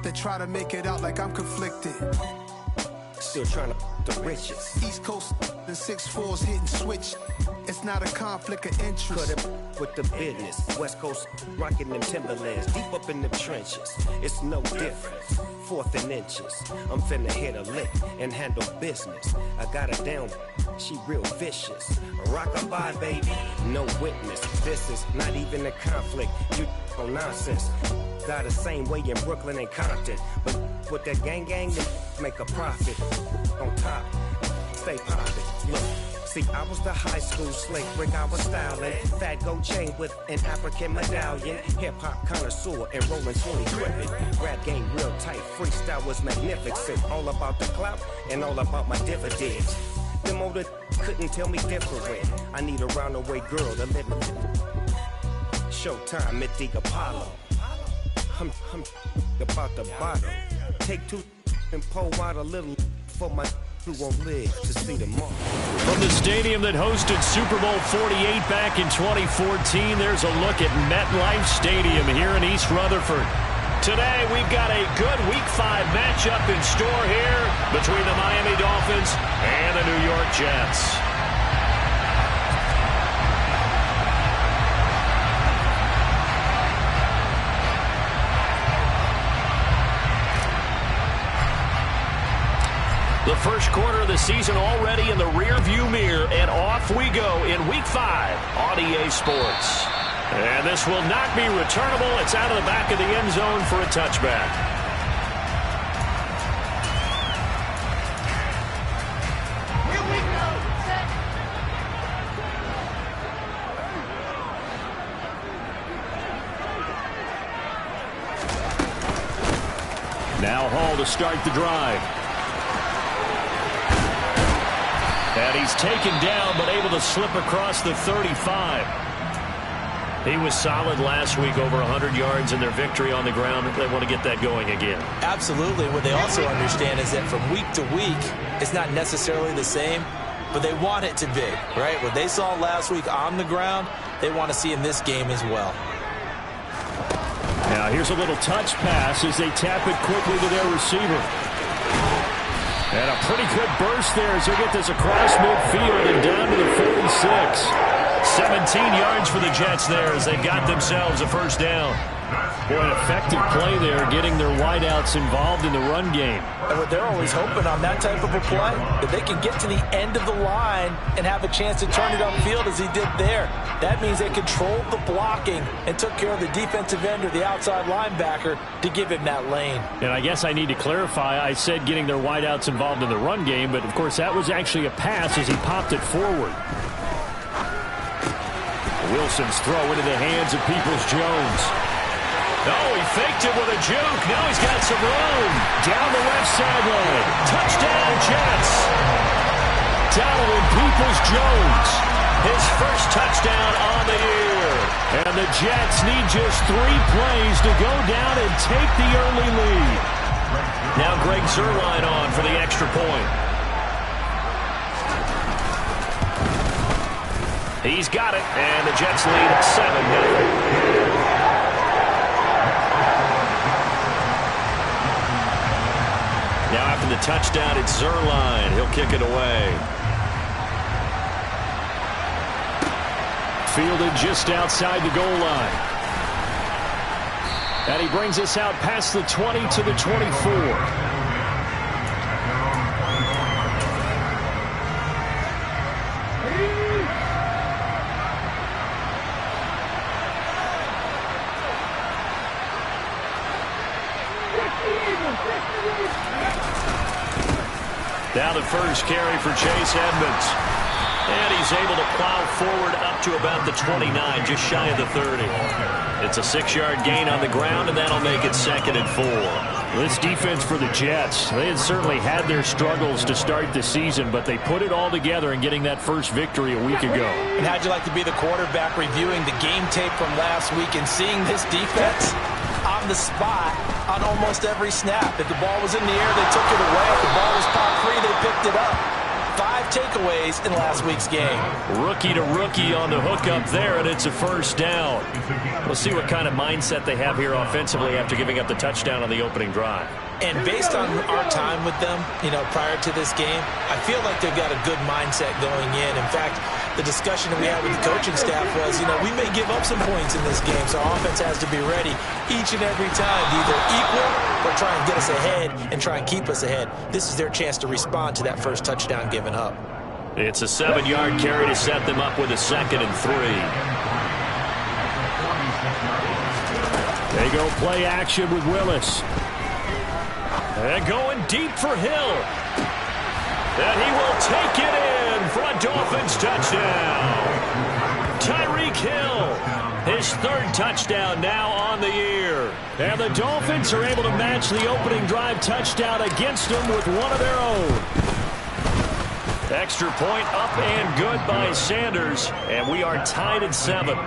They try to make it out like I'm conflicted. Still trying to the riches. East Coast and 6'4's hitting switch. It's not a conflict of interest. Cut it with the business. West Coast rocking them Timberlands, deep up in them trenches. It's no different. 4th and inches. I'm finna hit a lick and handle business. I got her down, she real vicious. Rock-a-bye, baby, no witness. This is not even a conflict. You on nonsense. Got the same way in Brooklyn and Compton. But with that gang, they make a profit. On top, stay poppin'. Look. See, I was the high school slick brick, I was styling. Fat gold chain with an African medallion. Hip-hop connoisseur and rolling 20 gripping. Rap game real tight, freestyle was magnificent. All about the clout and all about my dividends. Them older couldn't tell me different. I need a roundaway girl to live in. Showtime, Mythic Apollo. I'm about the bottom. Take 2 and pull out a little for my who won't live to see them all. From the stadium that hosted Super Bowl 48 back in 2014, there's a look at MetLife Stadium here in East Rutherford. Today, we've got a good Week 5 matchup in store here between the Miami Dolphins and the New York Jets. The first quarter of the season already in the rear-view mirror, and off we go in Week 5 on EA Sports. And this will not be returnable. It's out of the back of the end zone for a touchback. Here we go. Set. Now Hall to start the drive. And he's taken down, but able to slip across the 35. He was solid last week, over 100 yards in their victory on the ground. They want to get that going again. Absolutely. What they also understand is that from week to week, it's not necessarily the same, but they want it to be, right? What they saw last week on the ground, they want to see in this game as well. Now here's a little touch pass as they tap it quickly to their receiver. And a pretty good burst there as they get this across midfield and down to the 46. 17 yards for the Jets there as they got themselves a first down. Boy, an effective play there, getting their wideouts involved in the run game. And what they're always hoping on that type of a play, that they can get to the end of the line and have a chance to turn it upfield as he did there. That means they controlled the blocking and took care of the defensive end or the outside linebacker to give him that lane. And I guess I need to clarify, I said getting their wideouts involved in the run game, but of course that was actually a pass as he popped it forward. Wilson's throw into the hands of Peoples-Jones. Oh, he faked it with a juke. Now he's got some room. Down the left sideline. Touchdown, Jets. Donovan Peoples-Jones. His first touchdown on the year. And the Jets need just 3 plays to go down and take the early lead. Now Greg Zuerlein on for the extra point. He's got it, and the Jets lead 7-0. Now after the touchdown, it's Zuerlein. He'll kick it away. Fielded just outside the goal line. And he brings us out past the 20 to the 24. Now the first carry for Chase Edmonds. And he's able to plow forward up to about the 29, just shy of the 30. It's a 6-yard gain on the ground, and that'll make it 2nd and 4. This defense for the Jets, they had certainly had their struggles to start the season, but they put it all together in getting that first victory a week ago. And how'd you like to be the quarterback reviewing the game tape from last week and seeing this defense on the spot on almost every snap? If the ball was in the air, they took it away. If the ball was popped free, they picked it up. 5 takeaways in last week's game. Rookie to rookie on the hookup there, and it's a first down. We'll see what kind of mindset they have here offensively after giving up the touchdown on the opening drive. And based on our time with them, prior to this game, I feel like they've got a good mindset going in. In fact, the discussion that we had with the coaching staff was, we may give up some points in this game, so our offense has to be ready each and every time to either equal or try and get us ahead and try and keep us ahead. This is their chance to respond to that first touchdown given up. It's a 7-yard carry to set them up with a 2nd and 3. They go play action with Willis. And going deep for Hill. And he will take it in for a Dolphins touchdown. Tyreek Hill, his 3rd touchdown now on the year. And the Dolphins are able to match the opening drive touchdown against them with one of their own. Extra point up and good by Sanders. And we are tied at 7.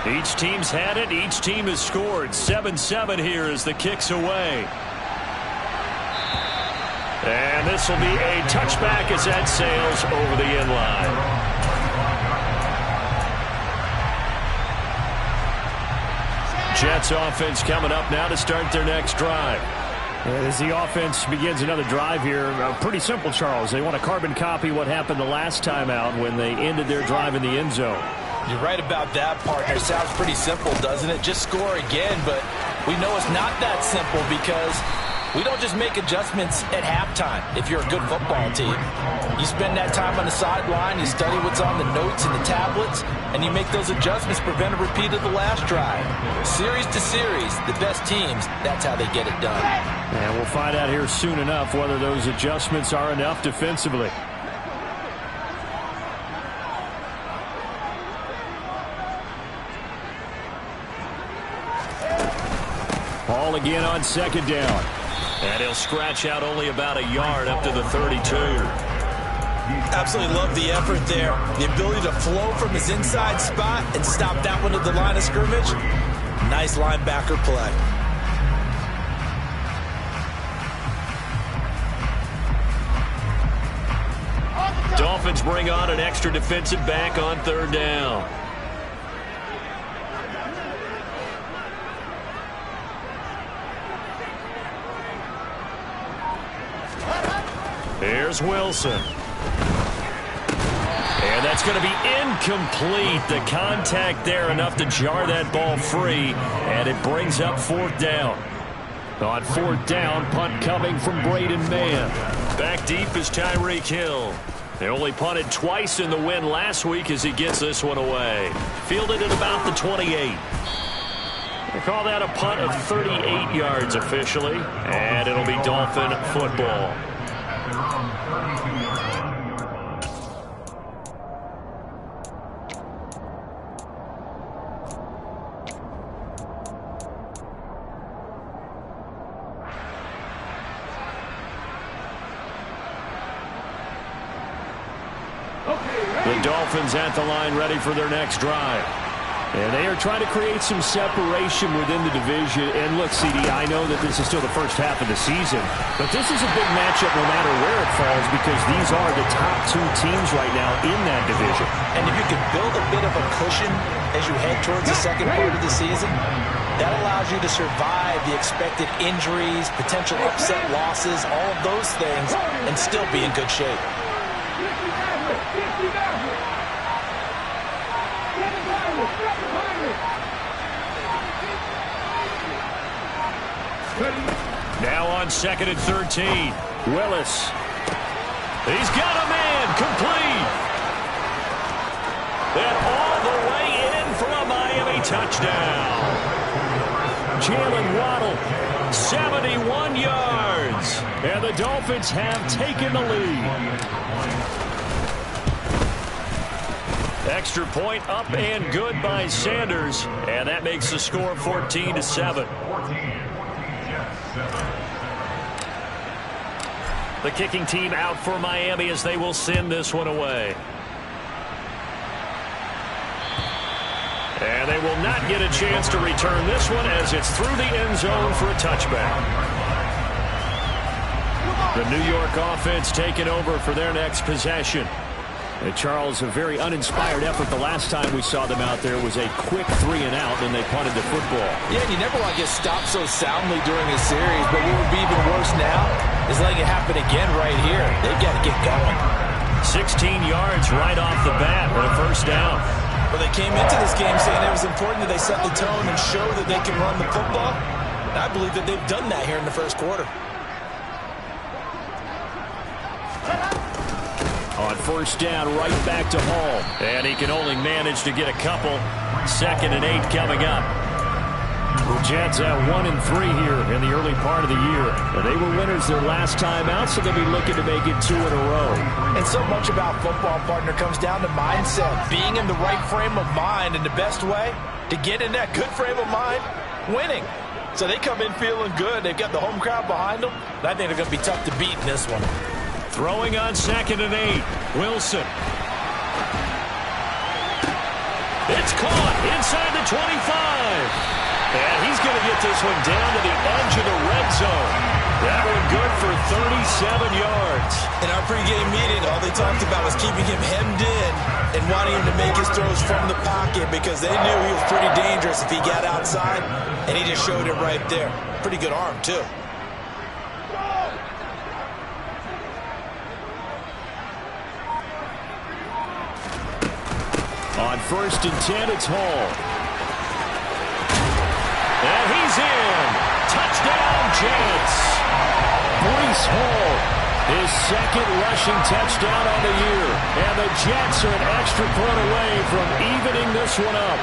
Each team's had it. Each team has scored. 7-7 here as the kick's away. And this will be a touchback as that sails over the end line. Jets offense coming up now to start their next drive. As the offense begins another drive here, pretty simple, Charles. They want to carbon copy what happened the last time out when they ended their drive in the end zone. You're right about that, partner. Sounds pretty simple, doesn't it? Just score again, but we know it's not that simple because we don't just make adjustments at halftime if you're a good football team. You spend that time on the sideline, you study what's on the notes and the tablets, and you make those adjustments, prevent a repeat of the last drive. Series to series, the best teams, that's how they get it done. And we'll find out here soon enough whether those adjustments are enough defensively. Ball again on 2nd down. And he'll scratch out only about a yard up to the 32. Absolutely love the effort there. The ability to flow from his inside spot and stop that one at the line of scrimmage. Nice linebacker play. Dolphins bring on an extra defensive back on 3rd down. Here's Wilson. And that's going to be incomplete. The contact there enough to jar that ball free. And it brings up 4th down. On 4th down, punt coming from Braden Mann. Back deep is Tyreek Hill. They only punted twice in the win last week as he gets this one away. Fielded at about the 28. They call that a punt of 38 yards officially. And it'll be Dolphin football. The Dolphins at the line ready for their next drive. And they are trying to create some separation within the division. And look, CD, I know that this is still the first half of the season, but this is a big matchup no matter where it falls because these are the top 2 teams right now in that division. And if you can build a bit of a cushion as you head towards the second part of the season, that allows you to survive the expected injuries, potential upset losses, all of those things, and still be in good shape. Now on 2nd and 13. Willis. He's got a man complete. And all the way in for a Miami touchdown. Jalen Waddle, 71 yards. And the Dolphins have taken the lead. Extra point up and good by Sanders. And that makes the score 14-7. The kicking team out for Miami as they will send this one away. And they will not get a chance to return this one as it's through the end zone for a touchback. The New York offense taking over for their next possession. And Charles, a very uninspired effort the last time we saw them out there was a quick 3-and-out, and they punted the football. Yeah, you never want to get stopped so soundly during a series, but what would be even worse now is letting it happen again right here. They've got to get going. 16 yards right off the bat for a first down. Well, they came into this game saying it was important that they set the tone and show that they can run the football. And I believe that they've done that here in the first quarter. On first down, right back to Hall. And he can only manage to get a couple. 2nd and 8 coming up. The Jets at 1-3 here in the early part of the year. And they were winners their last time out, so they'll be looking to make it 2 in a row. And so much about football, partner, comes down to mindset. Being in the right frame of mind, and the best way to get in that good frame of mind, winning. So they come in feeling good. They've got the home crowd behind them. And I think they're going to be tough to beat in this one. Throwing on 2nd and 8. Wilson. It's caught inside the 25. And he's going to get this one down to the edge of the red zone. That one good for 37 yards. In our pregame meeting, all they talked about was keeping him hemmed in and wanting him to make his throws from the pocket because they knew he was pretty dangerous if he got outside, and he just showed it right there. Pretty good arm, too. On 1st and 10, it's Hall. And he's in. Touchdown, Jets. Breece Hall, his 2nd rushing touchdown on the year. And the Jets are an extra point away from evening this one up.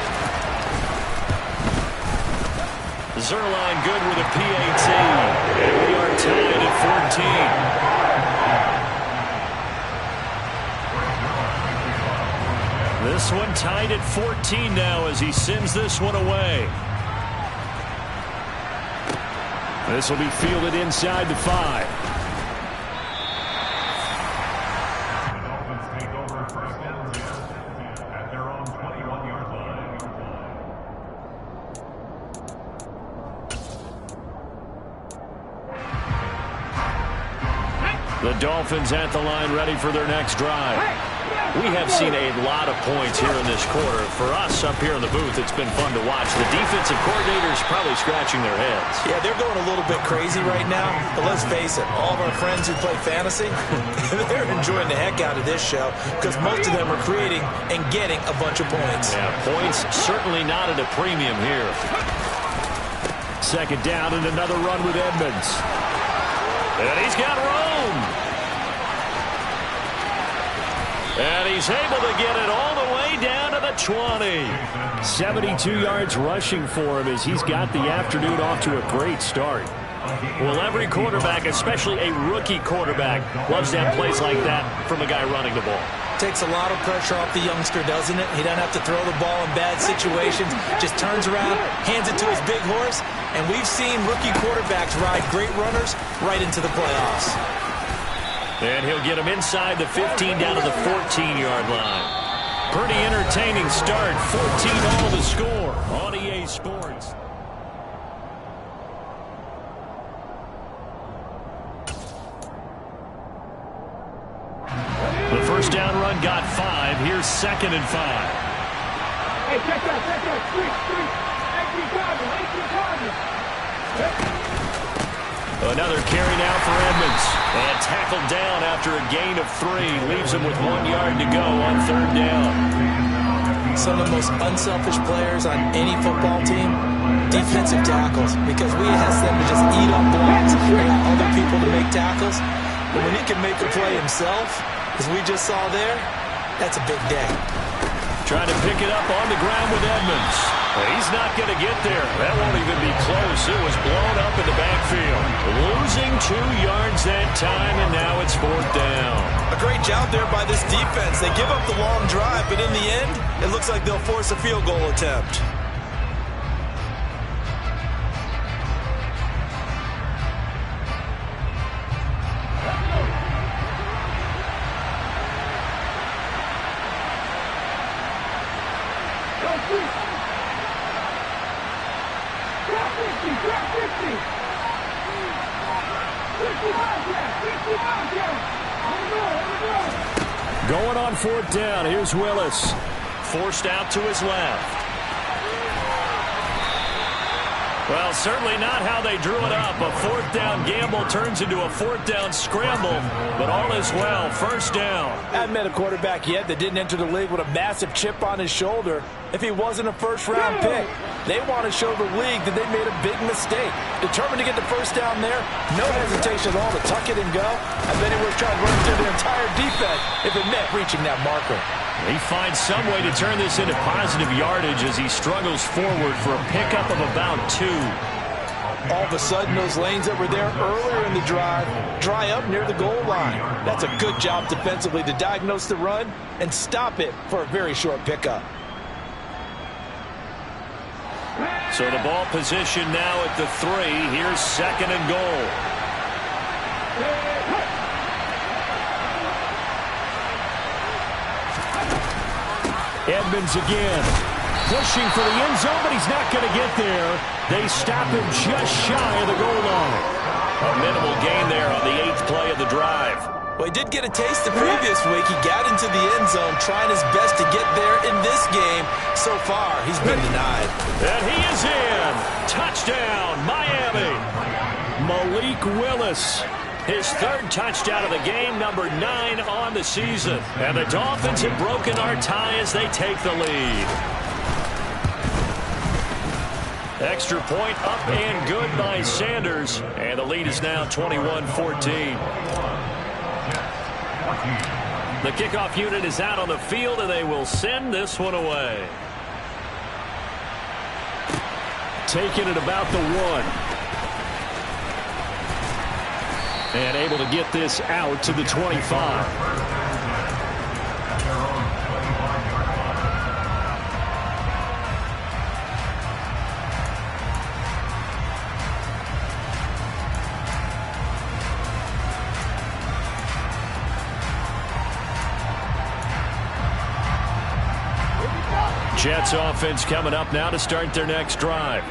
Zerline good with a PAT. And we are tied at 14. This one tied at 14 now as he sends this one away. This will be fielded inside the 5. The Dolphins take over first down at their own 21-yard line. The Dolphins at the line ready for their next drive. We have seen a lot of points here in this quarter. For us up here in the booth, it's been fun to watch. The defensive coordinators probably scratching their heads. Yeah, they're going a little bit crazy right now. But let's face it, all of our friends who play fantasy, they're enjoying the heck out of this show because most of them are creating and getting a bunch of points. Yeah, points certainly not at a premium here. 2nd down and another run with Edmonds. And he's got room. And he's able to get it all the way down to the 20. 72 yards rushing for him as he's got the afternoon off to a great start. Well, every quarterback, especially a rookie quarterback, loves to have plays like that from a guy running the ball. Takes a lot of pressure off the youngster, doesn't it? He doesn't have to throw the ball in bad situations. Just turns around, hands it to his big horse. And we've seen rookie quarterbacks ride great runners right into the playoffs. And he'll get him inside the 15 down to the 14-yard line. Pretty entertaining start. 14-all to score on EA Sports. The first down run got 5. Here's 2nd and 5. Hey, check that. Three. Another carry now for Edmonds. And tackled down after a gain of 3. Leaves him with 1 yard to go on 3rd down. Some of the most unselfish players on any football team, defensive tackles, because we ask them to just eat up blocks and allow other people to make tackles. But when he can make a play himself, as we just saw there, that's a big day. Trying to pick it up on the ground with Edmonds. He's not going to get there. That won't even be close. It was blown up in the backfield. Losing 2 yards that time, and now it's 4th down. A great job there by this defense. They give up the long drive, but in the end, it looks like they'll force a field goal attempt. Going on fourth down. Here's Willis. Forced out to his left. Well, certainly not how they drew it up. A fourth down gamble turns into a fourth down scramble, but all is well. First down. I haven't met a quarterback yet that didn't enter the league with a massive chip on his shoulder if he wasn't a first-round pick. They want to show the league that they made a big mistake. Determined to get the first down there, no hesitation at all to tuck it and go. I bet he would have tried to run through the entire defense if it meant reaching that marker. He finds some way to turn this into positive yardage as he struggles forward for a pickup of about 2. All of a sudden, those lanes that were there earlier in the drive dry up near the goal line. That's a good job defensively to diagnose the run and stop it for a very short pickup. So the ball position now at the 3. Here's second and goal. Edmonds again. Pushing for the end zone, but he's not going to get there. They stop him just shy of the goal line. A minimal gain there on the 8th play of the drive. Well, he did get a taste the previous week. He got into the end zone, trying his best to get there in this game. So far, he's been denied. And he is in. Touchdown, Miami. Malik Willis. His 3rd touchdown of the game, number 9 on the season. And the Dolphins have broken our tie as they take the lead. Extra point up and good by Sanders. And the lead is now 21-14. The kickoff unit is out on the field, and they will send this one away. Taking it about the 1. And able to get this out to the 25. Jets offense coming up now to start their next drive.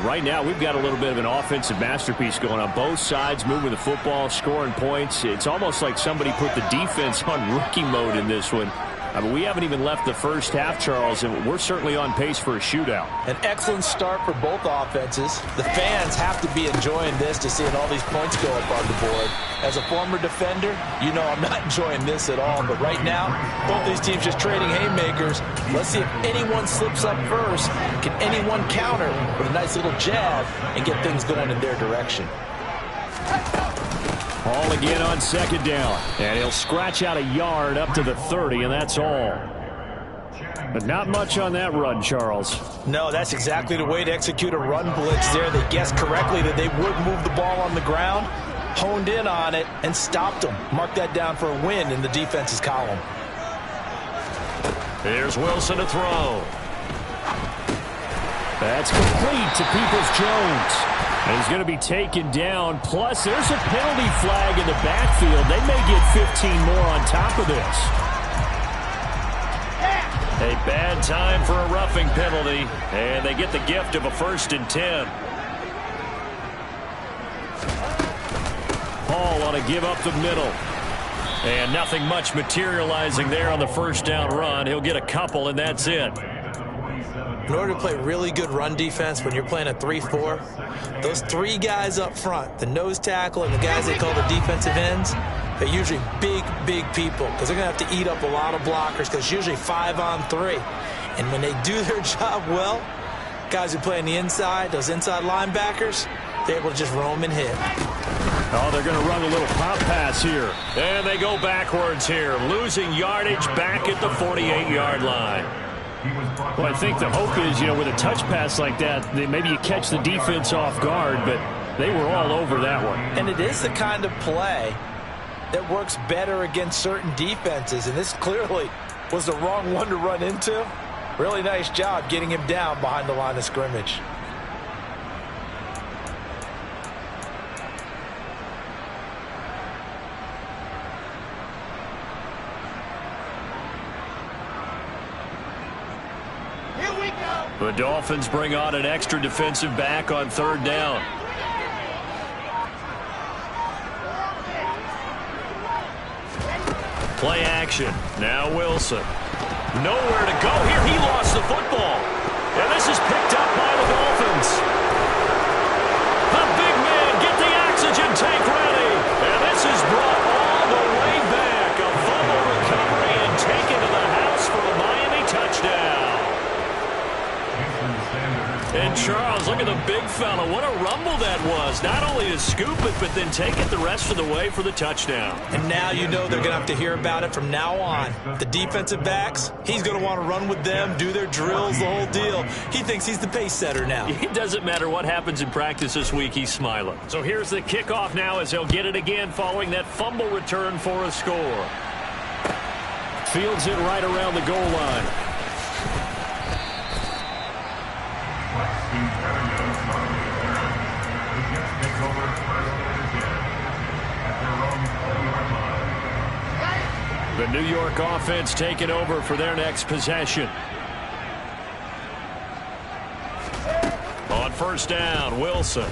Right now, we've got a little bit of an offensive masterpiece going on. Both sides moving the football, scoring points. It's almost like somebody put the defense on rookie mode in this one. I mean, we haven't even left the first half, Charles, and we're certainly on pace for a shootout. An excellent start for both offenses. The fans have to be enjoying this to seeing all these points go up on the board. As a former defender, you know I'm not enjoying this at all. But right now, both these teams just trading haymakers. Let's see if anyone slips up first. Can anyone counter with a nice little jab and get things going in their direction? Ball again on second down. And he'll scratch out a yard up to the 30, and that's all. But not much on that run, Charles. No, that's exactly the way to execute a run blitz there. They guessed correctly that they would move the ball on the ground, honed in on it, and stopped them. Mark that down for a win in the defense's column. Here's Wilson to throw. That's complete to Peoples-Jones. And he's going to be taken down. Plus, there's a penalty flag in the backfield. They may get 15 more on top of this. A bad time for a roughing penalty. And they get the gift of a 1st and 10. Hall on a give up the middle. And nothing much materializing there on the first down run. He'll get a couple, and that's it. In order to play really good run defense when you're playing a 3-4, those 3 guys up front, the nose tackle and the guys they call the defensive ends, they're usually big, big people because they're going to have to eat up a lot of blockers because it's usually 5-on-3. And when they do their job well, guys who play on the inside, those inside linebackers, they're able to just roam and hit. Oh, they're going to run a little pop pass here. And they go backwards here, losing yardage back at the 48-yard line. Well, I think the hope is, with a touch pass like that, maybe you catch the defense off guard, but they were all over that one. And it is the kind of play that works better against certain defenses, and this clearly was the wrong one to run into. Really nice job getting him down behind the line of scrimmage. The Dolphins bring on an extra defensive back on 3rd down. Play action. Now Wilson. Nowhere to go here. He lost the football. And this is picked up by the Dolphins. The big man, get the oxygen tank ready. And this is brought all the way back. A fumble recovery and taken to the house for a Miami touchdown. And Charles, look at the big fella. What a rumble that was. Not only to scoop it, but then take it the rest of the way for the touchdown. And now you know they're going to have to hear about it from now on. The defensive backs, he's going to want to run with them, do their drills, the whole deal. He thinks he's the pace setter now. It doesn't matter what happens in practice this week, he's smiling. So here's the kickoff now as he'll get it again following that fumble return for a score. Fields it right around the goal line. The New York offense taking over for their next possession. On first down, Wilson.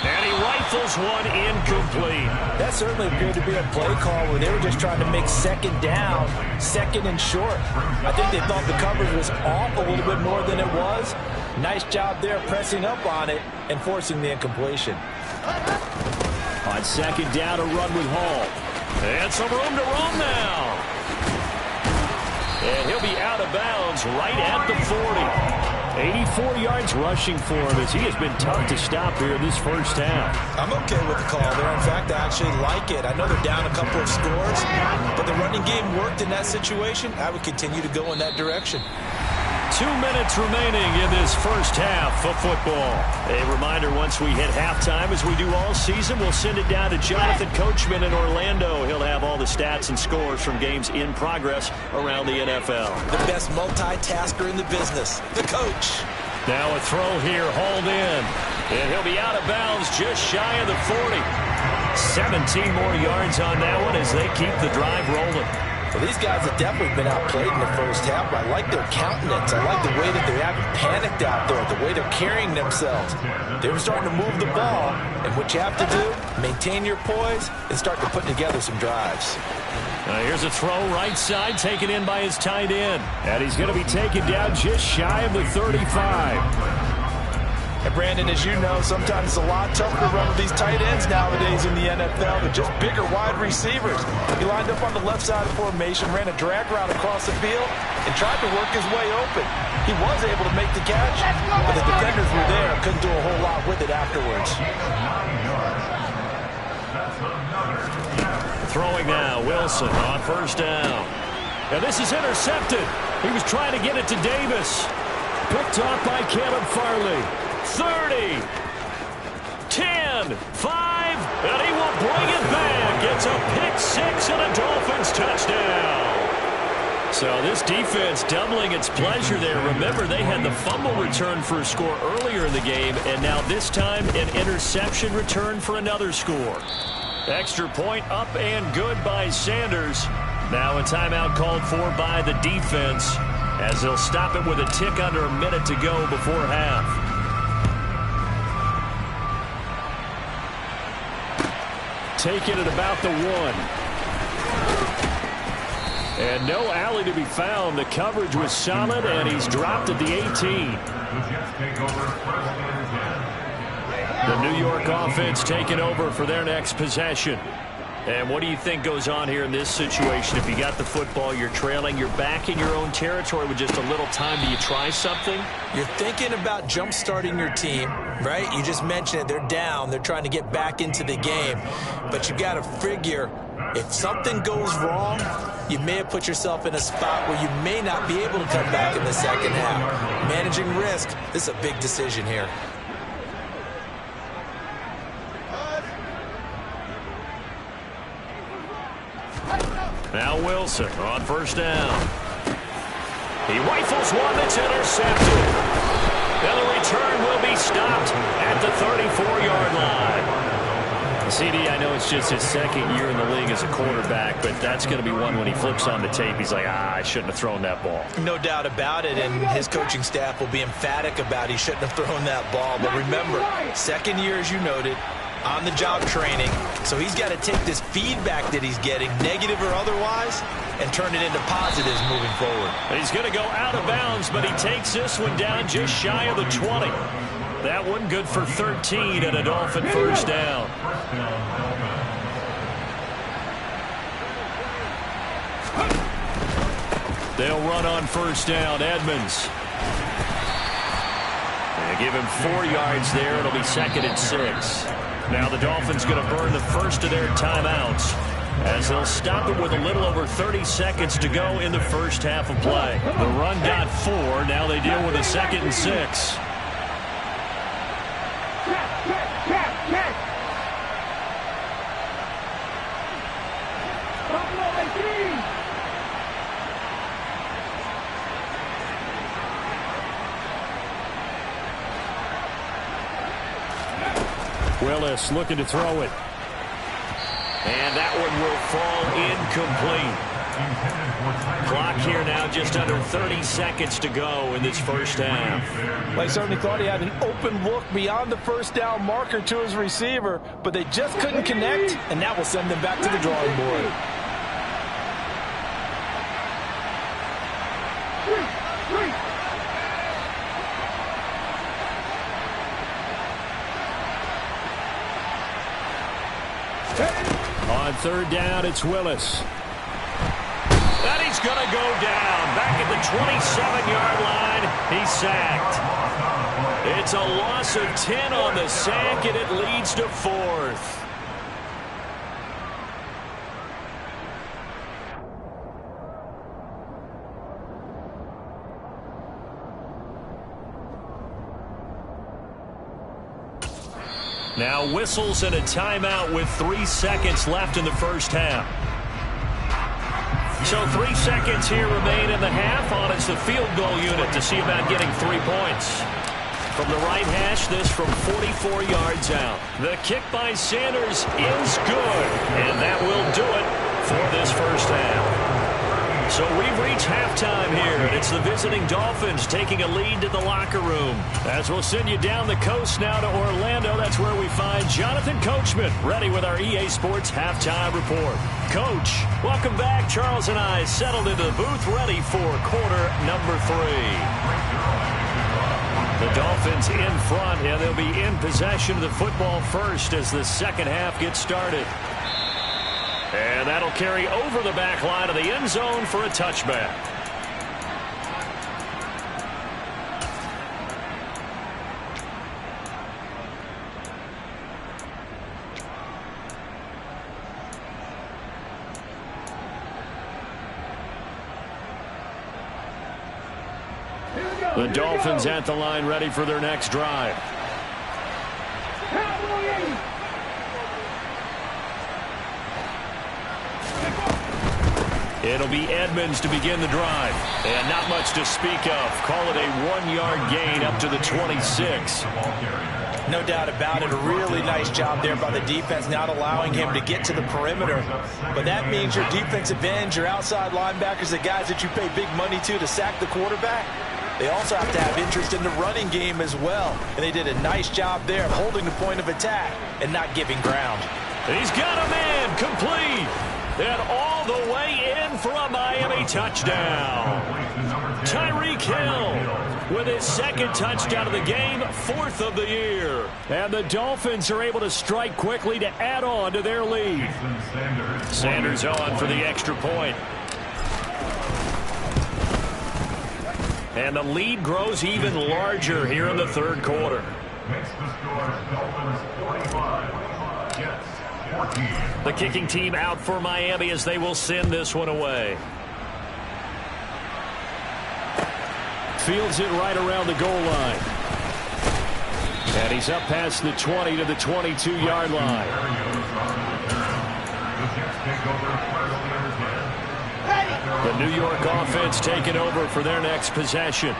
And he rifles one incomplete. That certainly appeared to be a play call where they were just trying to make second down, second and short. I think they thought the coverage was off a little bit more than it was. Nice job there pressing up on it and forcing the incompletion. On second down, a run with Hall. And some room to run now. And he'll be out of bounds right at the 40. 84 yards rushing for him as he has been tough to stop here this first half. I'm okay with the call there. In fact, I actually like it. I know they're down a couple of scores, but the running game worked in that situation. I would continue to go in that direction. 2 minutes remaining in this first half of football. A reminder, once we hit halftime, as we do all season, we'll send it down to Jonathan Coachman in Orlando. He'll have all the stats and scores from games in progress around the NFL. The best multitasker in the business, the coach. Now a throw here, hauled in. And he'll be out of bounds just shy of the 40. 17 more yards on that one as they keep the drive rolling. Well, these guys have definitely been outplayed in the first half, but I like their countenance. I like the way that they haven't panicked out there, the way they're carrying themselves. They were starting to move the ball, and what you have to do, maintain your poise and start to put together some drives. Here's a throw right side, taken in by his tight end. And he's going to be taken down just shy of the 35. And Brandon, as you know, sometimes it's a lot tougher to run with these tight ends nowadays in the NFL. They're just bigger wide receivers. He lined up on the left side of the formation, ran a drag route across the field, and tried to work his way open. He was able to make the catch, but the defenders were there and couldn't do a whole lot with it afterwards. Throwing now, Wilson on first down. And this is intercepted. He was trying to get it to Davis. Picked off by Caleb Farley. 30, 10, 5, and he will bring it back. It's a pick six and a Dolphins touchdown. So this defense doubling its pleasure there. Remember, they had the fumble return for a score earlier in the game, and now this time an interception return for another score. Extra point up and good by Sanders. Now a timeout called for by the defense as they'll stop it with a tick under a minute to go before half. Taken at about the 1. And no alley to be found. The coverage was solid, and he's dropped at the 18. The New York offense taking over for their next possession. And what do you think goes on here in this situation? If you got the football, you're trailing, you're back in your own territory with just a little time. Do you try something? You're thinking about jump-starting your team, right? You just mentioned it. They're down. They're trying to get back into the game. But you got to figure, if something goes wrong, you may have put yourself in a spot where you may not be able to come back in the second half. Managing risk, this is a big decision here. Now Wilson on first down. He rifles one that's intercepted. And the return will be stopped at the 34-yard line. CD, I know it's just his second year in the league as a quarterback, but that's going to be one when he flips on the tape. He's like, I shouldn't have thrown that ball. No doubt about it, and his coaching staff will be emphatic about he shouldn't have thrown that ball. But remember, second year, as you noted, on-the-job training, so he's got to take this feedback that he's getting, negative or otherwise, and turn it into positives moving forward. He's going to go out of bounds, but he takes this one down just shy of the 20. That one good for 13 and a Dolphin first down. They'll run on first down. Edmonds. They give him 4 yards there. It'll be 2nd and 6. Now the Dolphins going to burn the first of their timeouts as they'll stop it with a little over 30 seconds to go in the first half of play. The run got 4. Now they deal with a 2nd and 6. Willis looking to throw it. And that one will fall incomplete. Clock here now just under 30 seconds to go in this first half. Well, he certainly thought he had an open look beyond the first down marker to his receiver, but they just couldn't connect, and that will send them back to the drawing board. On third down, it's Willis. And he's going to go down. Back at the 27-yard line, he's sacked. It's a loss of 10 on the sack, and it leads to 4th. Now whistles and a timeout with 3 seconds left in the first half. So 3 seconds here remain in the half. On it's the field goal unit to see about getting 3 points. From the right hash, this from 44 yards out. The kick by Sanders is good, and that will do it for this first half. So we've reached halftime here, and it's the visiting Dolphins taking a lead to the locker room. As we'll send you down the coast now to Orlando, that's where we find Jonathan Coachman, ready with our EA Sports Halftime Report. Coach, welcome back. Charles and I settled into the booth, ready for quarter number 3. The Dolphins in front, and they'll be in possession of the football first as the second half gets started. And that'll carry over the back line of the end zone for a touchback. The Dolphins at the line, ready for their next drive. It'll be Edmonds to begin the drive. And not much to speak of. Call it a 1-yard gain up to the 26. No doubt about it. A really nice job there by the defense, not allowing him to get to the perimeter. But that means your defensive ends, your outside linebackers, the guys that you pay big money to sack the quarterback, they also have to have interest in the running game as well. And they did a nice job there of holding the point of attack and not giving ground. He's got a man complete. And all the way in for a Miami touchdown. Tyreek Hill with his second touchdown of the game, 4th of the year. And the Dolphins are able to strike quickly to add on to their lead. Sanders on for the extra point. And the lead grows even larger here in the third quarter. Makes the score Dolphins 45, Jets 14. The kicking team out for Miami as they will send this one away. Fields it right around the goal line. And he's up past the 20 to the 22-yard line. The New York offense taking over for their next possession.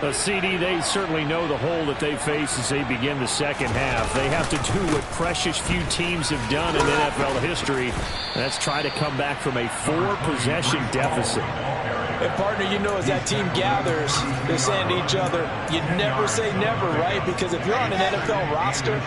A CD, they certainly know the hole that they face as they begin the second half. They have to do what precious few teams have done in NFL history. That's try to come back from a 4-possession deficit. And, partner, you know, as that team gathers, they're saying to each other, you never say never, right? Because if you're on an NFL roster,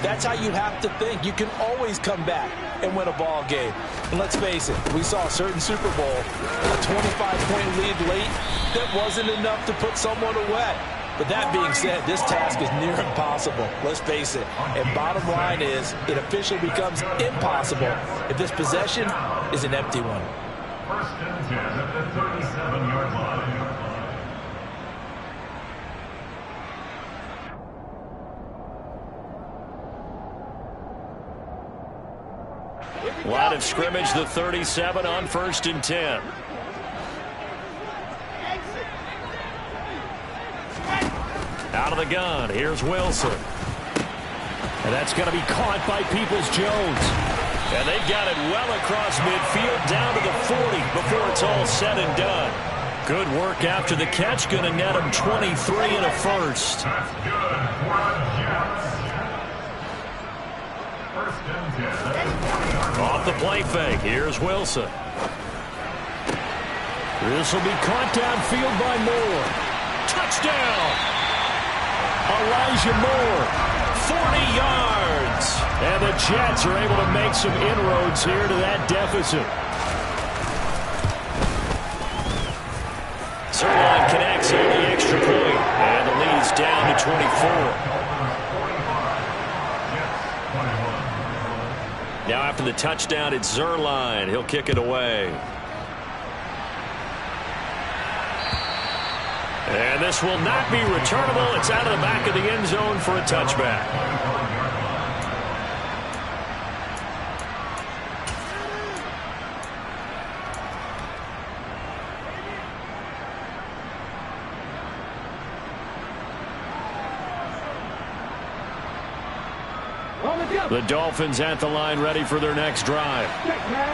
that's how you have to think. You can always come back and win a ball game. And let's face it, we saw a certain Super Bowl, a 25-point lead late that wasn't enough to put someone away. But that being said, this task is near impossible. Let's face it. And bottom line is, it officially becomes impossible if this possession is an empty one. First and 10 at the 37-yard line. Line of scrimmage, the 37 on 1st and 10. Out of the gun, here's Wilson. And that's going to be caught by Peoples-Jones. And they've got it well across midfield down to the 40 before it's all said and done. Good work after the catch, going to net him 23 and a first. That's good for the Jets. First and 10. Off the play fake, here's Wilson. This will be caught downfield by Moore. Touchdown! Elijah Moore, 40 yards. And the Jets are able to make some inroads here to that deficit. Zerline connects on the extra point. And the lead's down to 24. Now after the touchdown, it's Zerline. He'll kick it away. And this will not be returnable. It's out of the back of the end zone for a touchback. The Dolphins at the line ready for their next drive.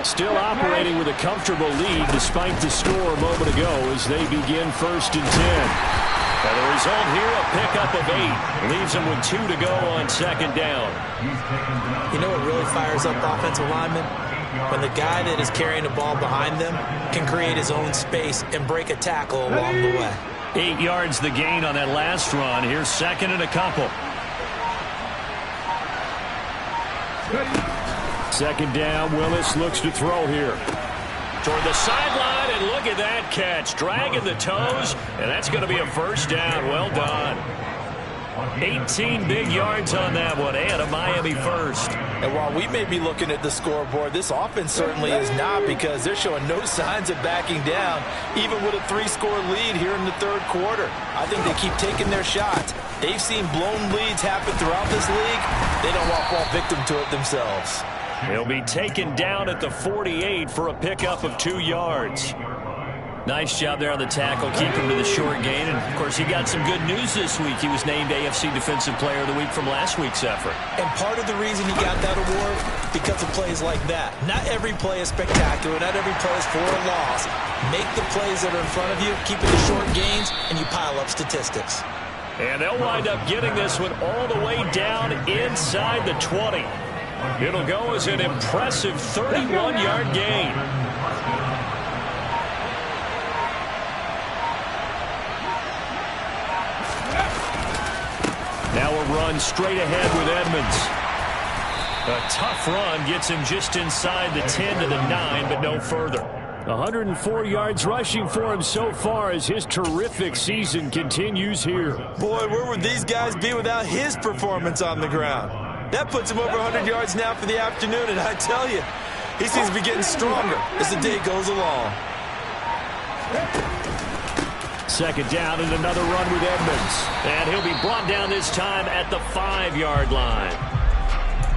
Still operating with a comfortable lead despite the score a moment ago as they begin 1st and 10. And the result here, a pickup of 8. Leaves them with 2 to go on 2nd down. You know what really fires up offensive linemen? When the guy that is carrying the ball behind them can create his own space and break a tackle along the way. 8 yards the gain on that last run. Here's 2nd and a couple. 2nd down, Willis looks to throw here. Toward the sideline, and look at that catch. Dragging the toes, and that's going to be a 1st down. Well done. 18 big yards on that one, and a Miami 1st. And while we may be looking at the scoreboard, this offense certainly is not, because they're showing no signs of backing down, even with a 3-score lead here in the 3rd quarter. I think they keep taking their shots. They've seen blown leads happen throughout this league. They don't want to fall victim to it themselves. He'll be taken down at the 48 for a pickup of 2 yards. Nice job there on the tackle, keep him to the short gain. And, of course, he got some good news this week. He was named AFC Defensive Player of the Week from last week's effort. And part of the reason he got that award, because of plays like that. Not every play is spectacular. Not every play is for a loss. Make the plays that are in front of you, keep it to short gains, and you pile up statistics. And they'll wind up getting this one all the way down inside the 20. It'll go as an impressive 31-yard gain. Now a run straight ahead with Edmonds. A tough run gets him just inside the 10 to the 9, but no further. 104 yards rushing for him so far as his terrific season continues here. Boy, where would these guys be without his performance on the ground? That puts him over 100 yards now for the afternoon, and I tell you, he seems to be getting stronger as the day goes along. 2nd down and another run with Edmonds. And he'll be brought down this time at the 5-yard line.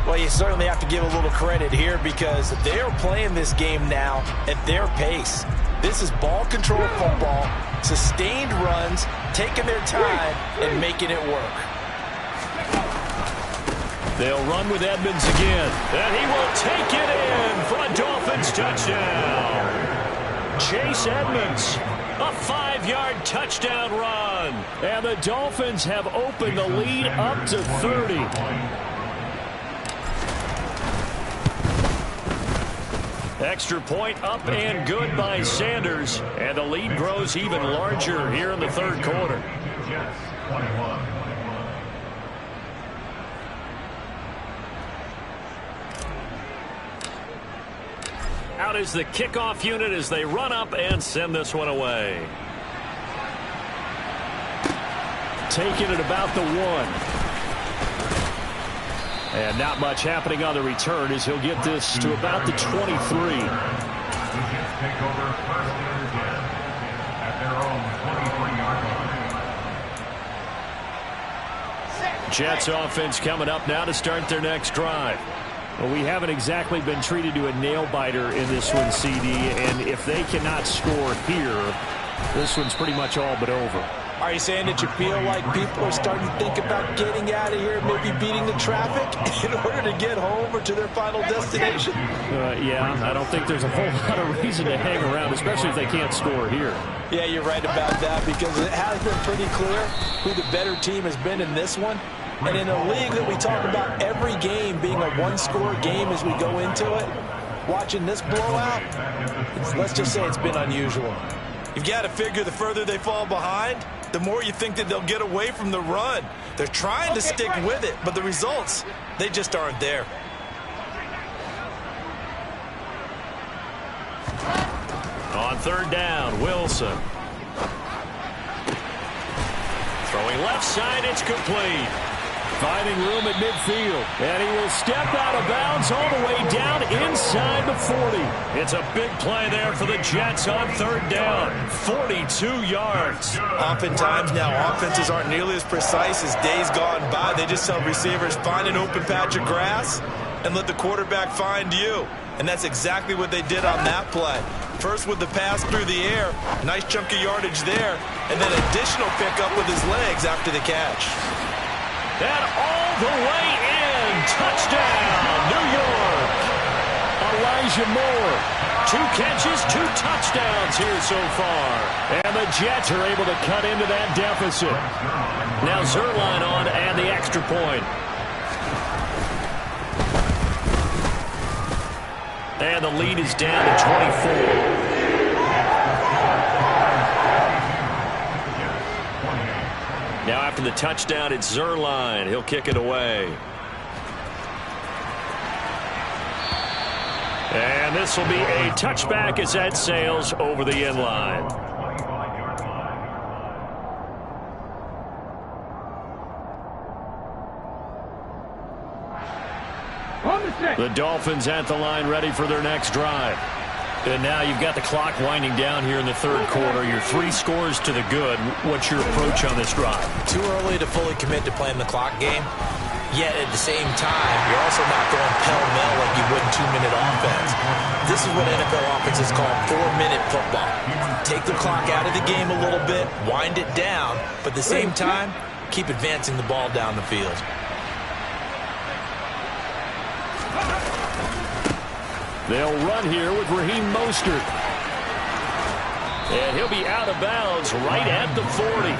Well, you certainly have to give a little credit here because they're playing this game now at their pace. This is ball control football, sustained runs, taking their time, and making it work. They'll run with Edmonds again. And he will take it in for a Dolphins touchdown. Chase Edmonds, a 5-yard touchdown run. And the Dolphins have opened the lead up to 30. Extra point up and good by Sanders. And the lead grows even larger here in the third quarter. Jets 21. Out is the kickoff unit as they run up and send this one away. Taking it about the 1. And not much happening on the return as he'll get this to about the 23. The Jets take over first and 10 at their own 23-yard line. Jets offense coming up now to start their next drive. Well, we haven't exactly been treated to a nail-biter in this one, CD, and if they cannot score here, this one's pretty much all but over. Are you saying that you feel like people are starting to think about getting out of here, maybe beating the traffic in order to get home or to their final destination? Yeah, I don't think there's a whole lot of reason to hang around, especially if they can't score here. Yeah, you're right about that because it has been pretty clear who the better team has been in this one. And in a league that we talk about every game being a one-score game as we go into it, watching this blowout, let's just say it's been unusual. You've got to figure the further they fall behind, the more you think that they'll get away from the run. They're trying to stick with it, but the results, they just aren't there. On third down, Wilson. Throwing left side, it's complete. Finding room at midfield. And he will step out of bounds all the way down inside the 40. It's a big play there for the Jets on third down. 42 yards. Oftentimes now offenses aren't nearly as precise as days gone by. They just tell receivers, find an open patch of grass and let the quarterback find you. And that's exactly what they did on that play. First with the pass through the air, nice chunk of yardage there, and then additional pickup with his legs after the catch. And all the way in. Touchdown, New York. Elijah Moore. 2 catches, 2 touchdowns here so far. And the Jets are able to cut into that deficit. Now Zerline on and the extra point. And the lead is down to 24. Now after the touchdown, it's Zerline. He'll kick it away. And this will be a touchback as that sails over the end line. The Dolphins at the line ready for their next drive. And now you've got the clock winding down here in the third quarter. Your 3 scores to the good. What's your approach on this drive? Too early to fully commit to playing the clock game. Yet at the same time, you're also not going pell-mell like you would in 2-minute offense. This is what NFL offenses call 4-minute football. Take the clock out of the game a little bit, wind it down, but at the same time, keep advancing the ball down the field. They'll run here with Raheem Mostert. And he'll be out of bounds right at the 40.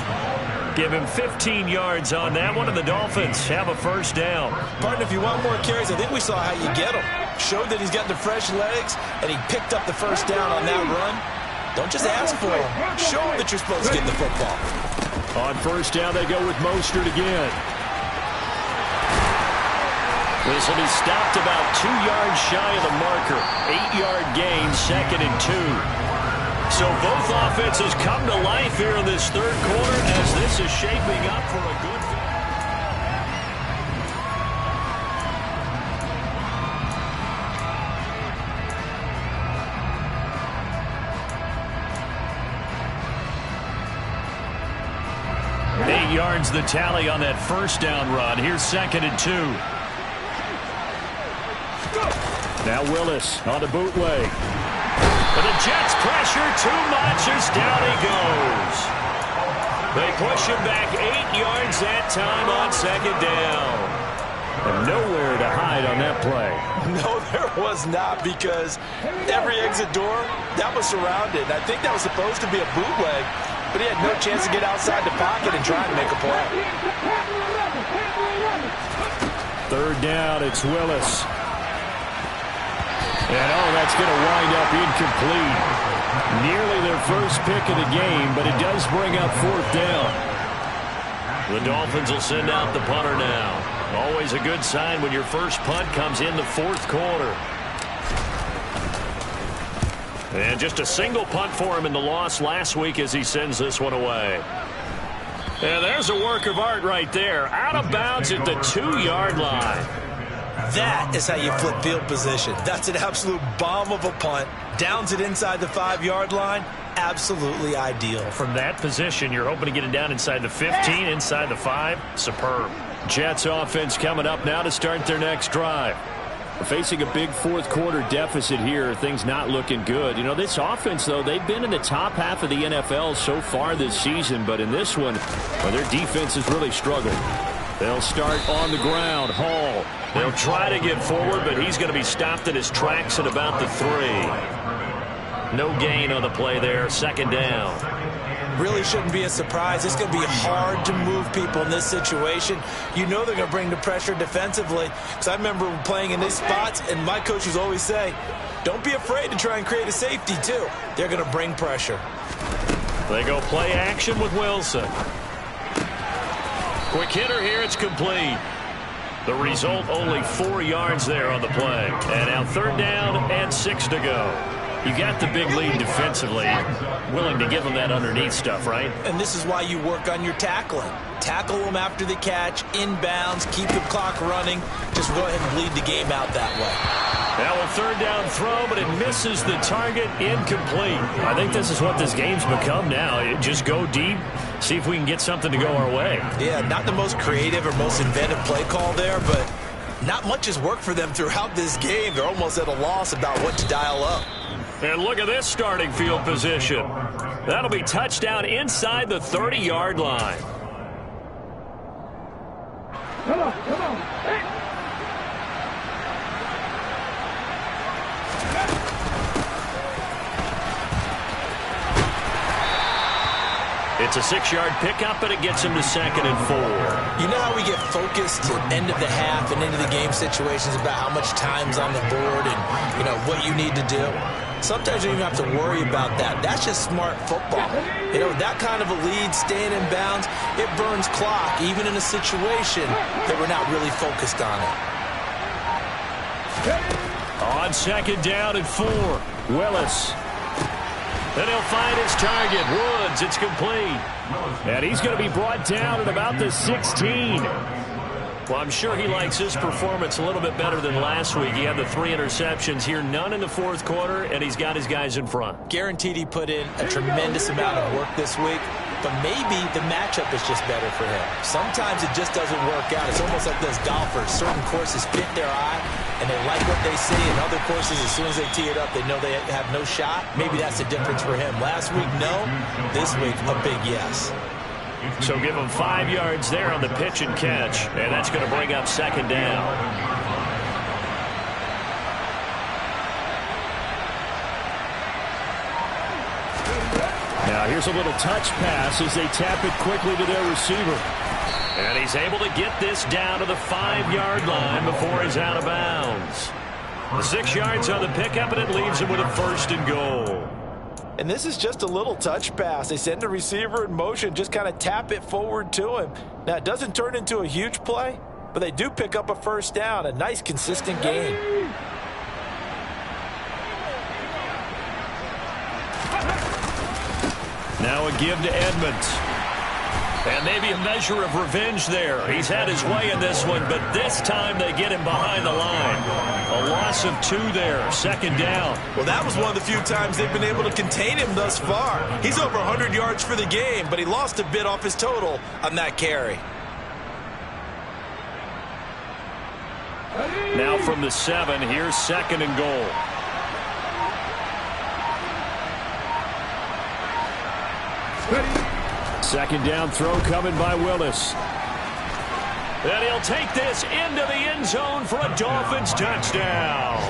Give him 15 yards on that one, and the Dolphins have a first down. Partner, if you want more carries, I think we saw how you get him. Showed that he's got the fresh legs, and he picked up the first down on that run. Don't just ask for him. Show him that you're supposed to get the football. On first down, they go with Mostert again. This will be stopped about 2 yards shy of the marker. 8-yard gain, 2nd and 2. So both offenses come to life here in this third quarter as this is shaping up for a good $8 yards the tally on that first down run. Here's 2nd and 2. Now Willis on the bootleg. But the Jets pressure too much as down he goes. They push him back 8 yards that time on 2nd down. And nowhere to hide on that play. No, there was not, because every exit door, that was surrounded. I think that was supposed to be a bootleg, but he had no chance to get outside the pocket and try and make a play. Third down, it's Willis. And that's going to wind up incomplete. Nearly their first pick of the game, but it does bring up fourth down. The Dolphins will send out the punter now. Always a good sign when your first punt comes in the fourth quarter. And just a single punt for him in the loss last week as he sends this one away. And there's a work of art right there. Out of bounds at the 2-yard line. That is how you flip field position. That's an absolute bomb of a punt. Downs it inside the 5-yard line. Absolutely ideal. From that position, you're hoping to get it down inside the 15, inside the 5. Superb. Jets offense coming up now to start their next drive. We're facing a big fourth quarter deficit here. Things not looking good. You know, this offense, though, they've been in the top half of the NFL so far this season. But in this one, well, their defense has really struggled. They'll start on the ground. Hall. They'll try to get forward, but he's going to be stopped in his tracks at about the 3. No gain on the play there. Second down. Really shouldn't be a surprise. It's going to be hard to move people in this situation. You know they're going to bring the pressure defensively. Because I remember playing in these spots, and my coaches always say, don't be afraid to try and create a safety, too. They're going to bring pressure. They go play action with Wilson. Quick hitter here. It's complete. The result, only 4 yards there on the play. And now third down and 6 to go. You got the big lead defensively. Willing to give them that underneath stuff, right? And this is why you work on your tackling. Tackle them after the catch, inbounds, keep the clock running. Just go ahead and bleed the game out that way. Now a third down throw, but it misses the target. Incomplete. I think this is what this game's become now. Just go deep, see if we can get something to go our way. Yeah, not the most creative or most inventive play call there, but not much has worked for them throughout this game. They're almost at a loss about what to dial up. And look at this starting field position. That'll be touchdown inside the 30-yard line. Come on, come on. Hey. It's a 6-yard pickup, but it gets him to 2nd and 4. You know how we get focused at end of the half and into the game situations about how much time's on the board and, you know, what you need to do? Sometimes you don't even have to worry about that. That's just smart football. You know, that kind of a lead, staying in bounds, it burns clock, even in a situation that we're not really focused on it. On 2nd down and 4, Willis. Then he'll find his target, Woods. It's complete. And he's going to be brought down at about the 16. Well, I'm sure he likes his performance a little bit better than last week. He had the 3 interceptions here, none in the fourth quarter, and he's got his guys in front. Guaranteed he put in a tremendous amount of work this week, but maybe the matchup is just better for him. Sometimes it just doesn't work out. It's almost like those golfers. Certain courses fit their eye, and they like what they see, and other courses, as soon as they tee it up, they know they have no shot. Maybe that's the difference for him. Last week, no. This week, a big yes. So give him 5 yards there on the pitch and catch, and that's going to bring up 2nd down. Now here's a little touch pass as they tap it quickly to their receiver. And he's able to get this down to the 5-yard line before he's out of bounds. The 6 yards on the pickup, and it leaves him with a 1st and goal. And this is just a little touch pass. They send the receiver in motion, just kind of tap it forward to him. Now, it doesn't turn into a huge play, but they do pick up a 1st down, a nice, consistent gain. Now a give to Edmonds. And maybe a measure of revenge there. He's had his way in this one, but this time they get him behind the line. A loss of 2 there, 2nd down. Well, that was one of the few times they've been able to contain him thus far. He's over 100 yards for the game, but he lost a bit off his total on that carry. Now from the 7, here's 2nd and goal. Second down throw coming by Willis. And he'll take this into the end zone for a Dolphins touchdown.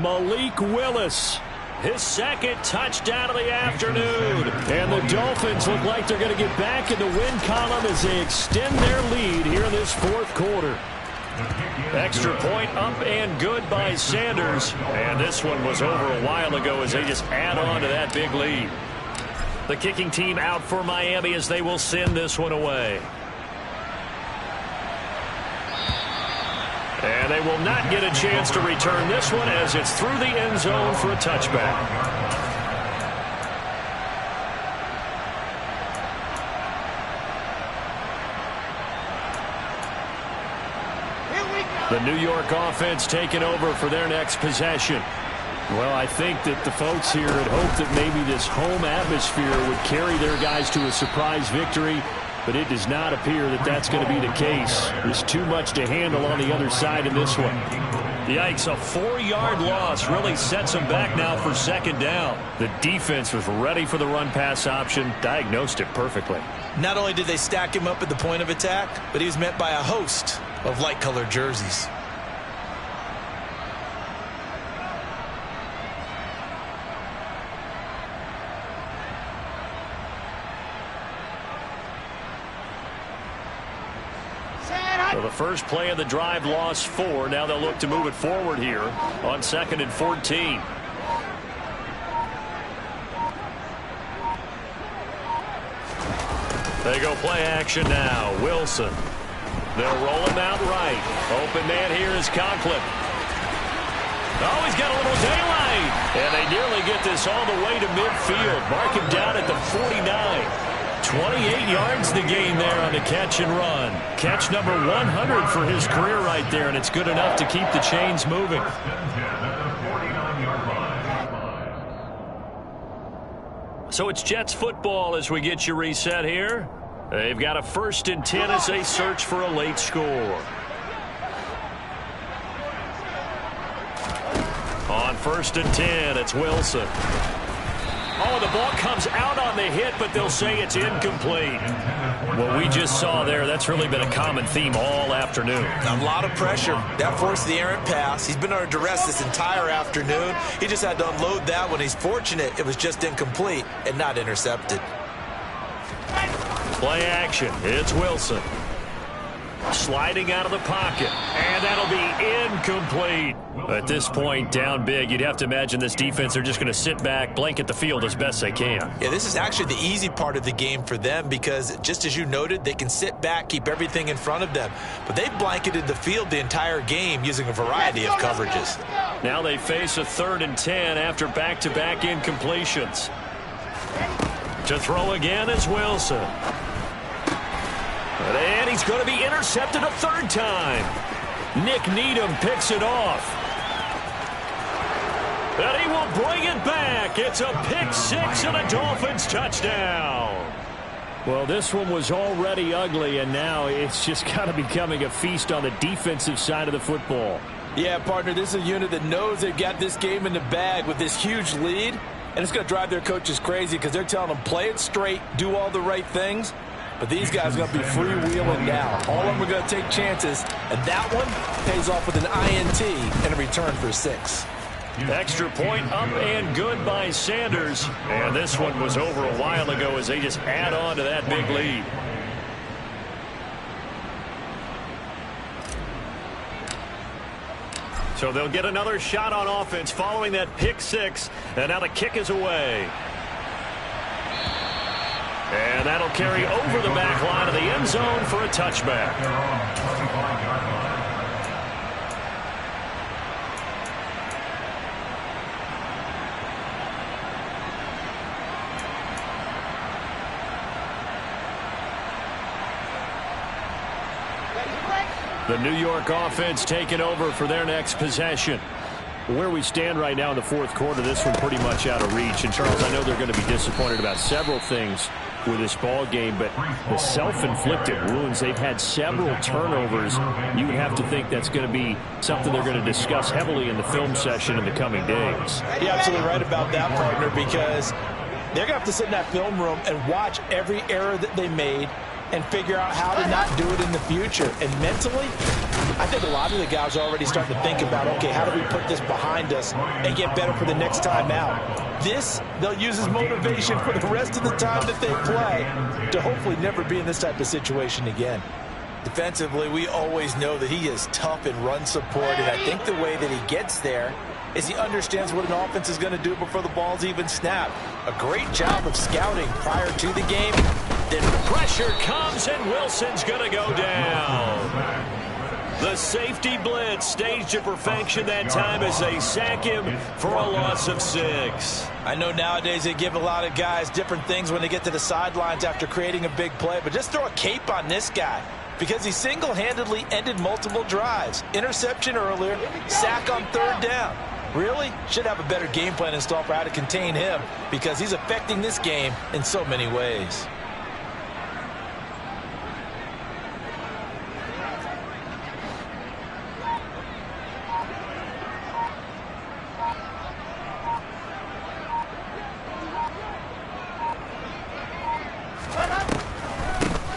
Malik Willis, his 2nd touchdown of the afternoon. And the Dolphins look like they're going to get back in the win column as they extend their lead here in this fourth quarter. Extra point up and good by Sanders. And this one was over a while ago as they just add on to that big lead. The kicking team out for Miami as they will send this one away. And they will not get a chance to return this one as it's through the end zone for a touchback. The New York offense taking over for their next possession. Well, I think that the folks here had hoped that maybe this home atmosphere would carry their guys to a surprise victory, but it does not appear that that's going to be the case. There's too much to handle on the other side in this one. Yikes, a 4-yard loss really sets them back now for second down. The defense was ready for the run-pass option, diagnosed it perfectly. Not only did they stack him up at the point of attack, but he was met by a host of light-colored jerseys. So the first play of the drive lost 4. Now they'll look to move it forward here on 2nd and 14. They go play action now. Wilson. They'll roll him out right. Open man here is Conklin. Oh, he's got a little daylight. And they nearly get this all the way to midfield. Mark him down at the 49. 28 yards the gain there on the catch and run. Catch number 100 for his career right there, and it's good enough to keep the chains moving. So it's Jets football as we get you reset here. They've got a 1st and 10 as they search for a late score. On 1st and 10, it's Wilson. Oh, the ball comes out on the hit, but they'll say it's incomplete. What we just saw there, that's really been a common theme all afternoon. A lot of pressure. That forced the errant pass. He's been under duress this entire afternoon. He just had to unload that one. He's fortunate it was just incomplete and not intercepted. Play action. It's Wilson. Sliding out of the pocket. And that'll be incomplete. At this point, down big, you'd have to imagine this defense, they're just going to sit back, blanket the field as best they can. Yeah, this is actually the easy part of the game for them because, just as you noted, they can sit back, keep everything in front of them. But they've blanketed the field the entire game using a variety of coverages. Now they face a 3rd and 10 after back-to-back incompletions. To throw again is Wilson. And he's going to be intercepted a 3rd time. Nick Needham picks it off. And he will bring it back. It's a pick 6 and a Dolphins touchdown. Well, this one was already ugly, and now it's just kind of becoming a feast on the defensive side of the football. Yeah, partner, this is a unit that knows they've got this game in the bag with this huge lead, and it's going to drive their coaches crazy because they're telling them play it straight, do all the right things. But these guys are going to be freewheeling now. All of them are going to take chances, and that one pays off with an INT and a return for 6. Extra point up and good by Sanders. And this one was over a while ago as they just add on to that big lead. So they'll get another shot on offense following that pick 6. And now the kick is away. And that'll carry over the back line of the end zone for a touchback. The New York offense taking over for their next possession. Where we stand right now in the 4th quarter, this one pretty much out of reach. And, Charles, I know they're going to be disappointed about several things with this ball game, but the self-inflicted wounds, they've had several turnovers. You would have to think that's going to be something they're going to discuss heavily in the film session in the coming days. You're absolutely right about that, partner, because they're going to have to sit in that film room and watch every error that they made and figure out how to not do it in the future. And mentally, I think a lot of the guys are already starting to think about, okay, how do we put this behind us and get better for the next time out? This, they'll use as motivation for the rest of the time that they play to hopefully never be in this type of situation again. Defensively, we always know that he is tough in run support, and I think the way that he gets there is he understands what an offense is going to do before the ball's even snapped. A great job of scouting prior to the game. Then pressure comes, and Wilson's going to go down. The safety blitz staged to perfection that time as they sack him for a loss of 6. I know nowadays they give a lot of guys different things when they get to the sidelines after creating a big play, but just throw a cape on this guy because he single-handedly ended multiple drives. Interception earlier, sack on 3rd down. Really? Should have a better game plan installed for how to contain him because he's affecting this game in so many ways.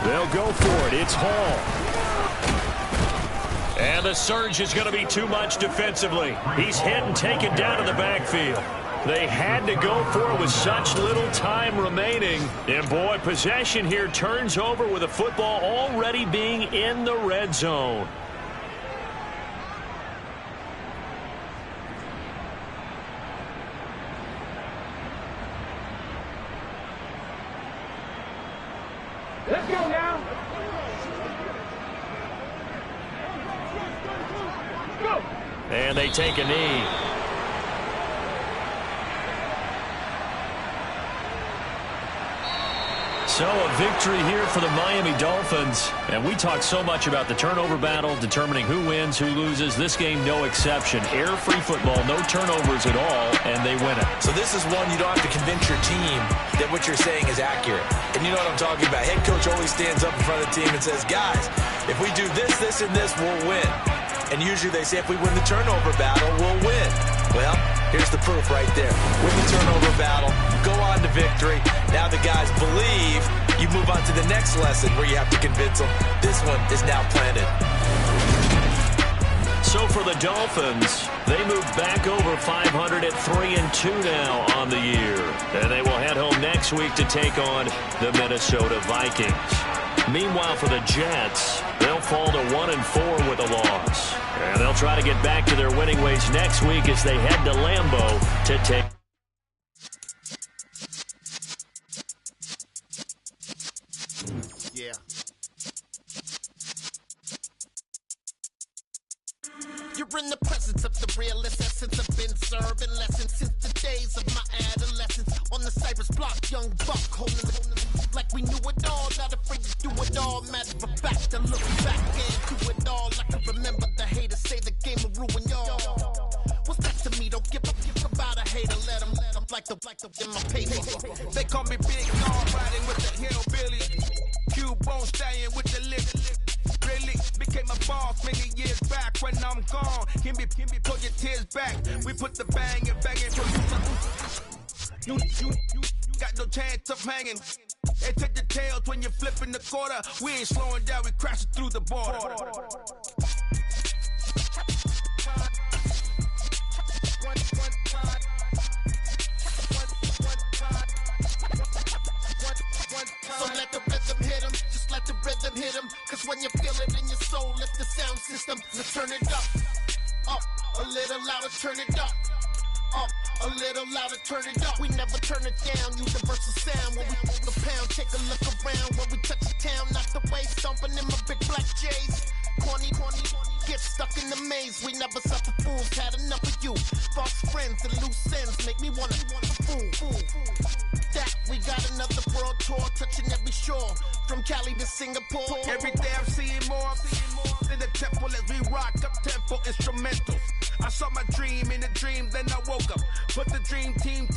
They'll go for it. It's Hall. And the surge is going to be too much defensively. He's hit and taken down in the backfield. They had to go for it with such little time remaining. And, boy, possession here turns over with the football already being in the red zone. Let's go now. Go. And they take a knee. So a victory here for the Miami Dolphins. And we talk so much about the turnover battle, determining who wins, who loses. This game, no exception. Air-free football, no turnovers at all, and they win it. So this is one you don't have to convince your team that what you're saying is accurate. And you know what I'm talking about. Head coach always stands up in front of the team and says, guys, if we do this, this, and this, we'll win. And usually they say if we win the turnover battle, we'll win. Well, here's the proof right there. Win the turnover battle, go on to victory. Now the guys believe. You move on to the next lesson where you have to convince them. This one is now planted. So for the Dolphins, they move back over 500 at 3-2 now on the year. And they will head home next week to take on the Minnesota Vikings. Meanwhile, for the Jets, they'll fall to 1-4 with a loss. And they'll try to get back to their winning ways next week as they head to Lambeau to take. Yeah. You're in the presence of the realest essence. I've been serving lessons since the days of my adolescence. On the Cypress block, young buck holding it like we knew it all. Not afraid to do it all. Matter of fact, to look back and do it all. I can remember the haters say the game will ruin y'all. What's that to me? Don't give about a hater. Let them like the in my paper. They call me Big Dog, riding with the hillbilly. Cubone staying with the lip. Really became a boss many years back. When I'm gone, can be pull your tears back. We put the bang and from you got no chance of hanging. They take the tails when you're flipping the quarter. We ain't slowing down, we crashing through the border. So let the rhythm hit 'em, just let the rhythm hit 'em. Cause when you feel it in your soul, lift the sound system. Let's turn it up a little louder, turn it up a little louder, turn it up. We never turn it down, universal sound. When we move the pound, take a look around. When we touch the town, knock the way, stomping in my big black J's. Corny, get stuck in the maze. We never suffer fools, had enough of you. False friends and loose ends make me wanna fool. That we got another world tour, touching every shore, from Cali to Singapore. Every day I'm seeing more in the temple as we rock up tempo instrumentals. I saw my dream in a dream, then I woke up. Put the dream team together.